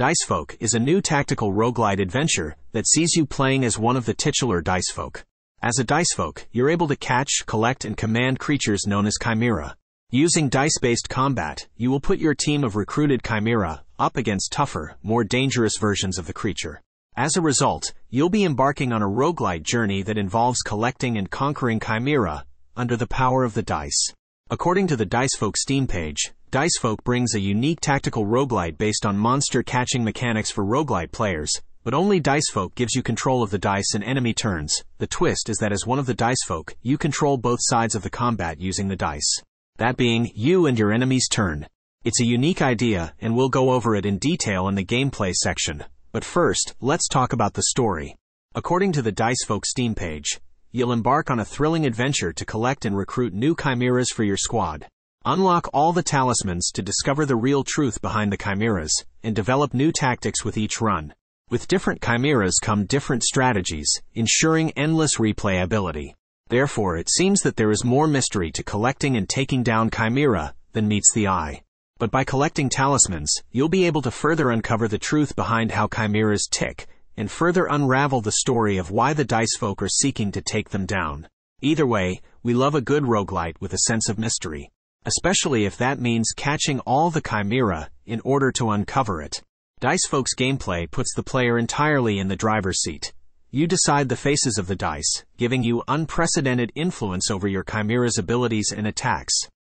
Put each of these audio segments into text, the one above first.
Dicefolk is a new tactical roguelite adventure that sees you playing as one of the titular Dicefolk. As a Dicefolk, you're able to catch, collect, and command creatures known as chimera. Using dice-based combat, you will put your team of recruited chimera up against tougher, more dangerous versions of the creature. As a result, you'll be embarking on a roguelite journey that involves collecting and conquering chimera under the power of the dice. According to the Dicefolk Steam page, Dicefolk brings a unique tactical roguelite based on monster-catching mechanics for roguelite players, but only Dicefolk gives you control of the dice in enemy turns. The twist is that as one of the Dicefolk, you control both sides of the combat using the dice. That being, you and your enemy's turn. It's a unique idea, and we'll go over it in detail in the gameplay section. But first, let's talk about the story. According to the Dicefolk Steam page, you'll embark on a thrilling adventure to collect and recruit new chimeras for your squad. Unlock all the talismans to discover the real truth behind the chimeras, and develop new tactics with each run. With different chimeras come different strategies, ensuring endless replayability. Therefore, it seems that there is more mystery to collecting and taking down chimera than meets the eye. But by collecting talismans, you'll be able to further uncover the truth behind how chimeras tick, and further unravel the story of why the Dicefolk are seeking to take them down. Either way, we love a good roguelite with a sense of mystery. Especially if that means catching all the chimera in order to uncover it. Dicefolk's gameplay puts the player entirely in the driver's seat. You decide the faces of the dice, giving you unprecedented influence over your chimera's abilities and attacks.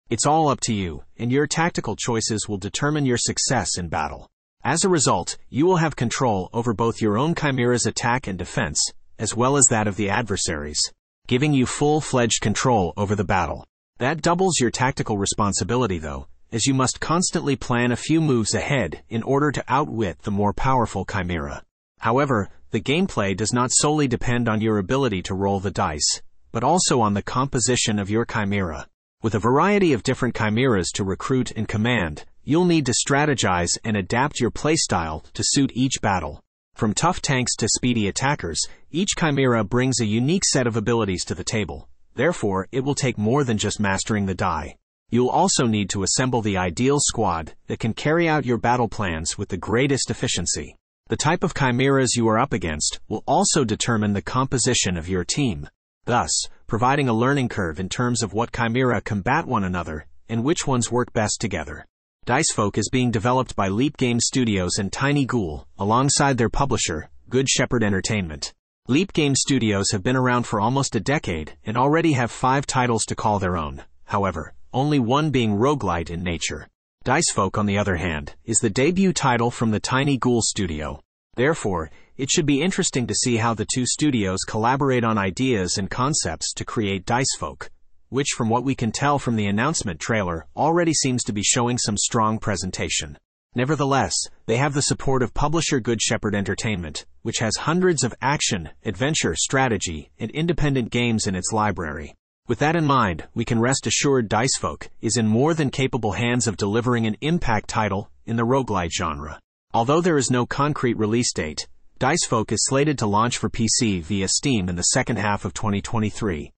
It's all up to you, and your tactical choices will determine your success in battle. As a result, you will have control over both your own chimera's attack and defense, as well as that of the adversaries, giving you full-fledged control over the battle. That doubles your tactical responsibility though, as you must constantly plan a few moves ahead in order to outwit the more powerful chimera. However, the gameplay does not solely depend on your ability to roll the dice, but also on the composition of your chimera. With a variety of different chimeras to recruit and command, you'll need to strategize and adapt your playstyle to suit each battle. From tough tanks to speedy attackers, each chimera brings a unique set of abilities to the table. Therefore, it will take more than just mastering the die. You'll also need to assemble the ideal squad that can carry out your battle plans with the greatest efficiency. The type of chimeras you are up against will also determine the composition of your team, thus providing a learning curve in terms of what chimera combat one another and which ones work best together. Dicefolk is being developed by Leap Game Studios and Tiny Ghoul, alongside their publisher, Good Shepherd Entertainment. Leap Game Studios have been around for almost a decade and already have 5 titles to call their own, however, only one being roguelite in nature. Dicefolk, on the other hand, is the debut title from the Tiny Ghoul studio. Therefore, it should be interesting to see how the two studios collaborate on ideas and concepts to create Dicefolk, which from what we can tell from the announcement trailer already seems to be showing some strong presentation. Nevertheless, they have the support of publisher Good Shepherd Entertainment, which has hundreds of action, adventure, strategy, and independent games in its library. With that in mind, we can rest assured Dicefolk is in more than capable hands of delivering an impact title in the roguelite genre. Although there is no concrete release date, Dicefolk is slated to launch for PC via Steam in the second half of 2023.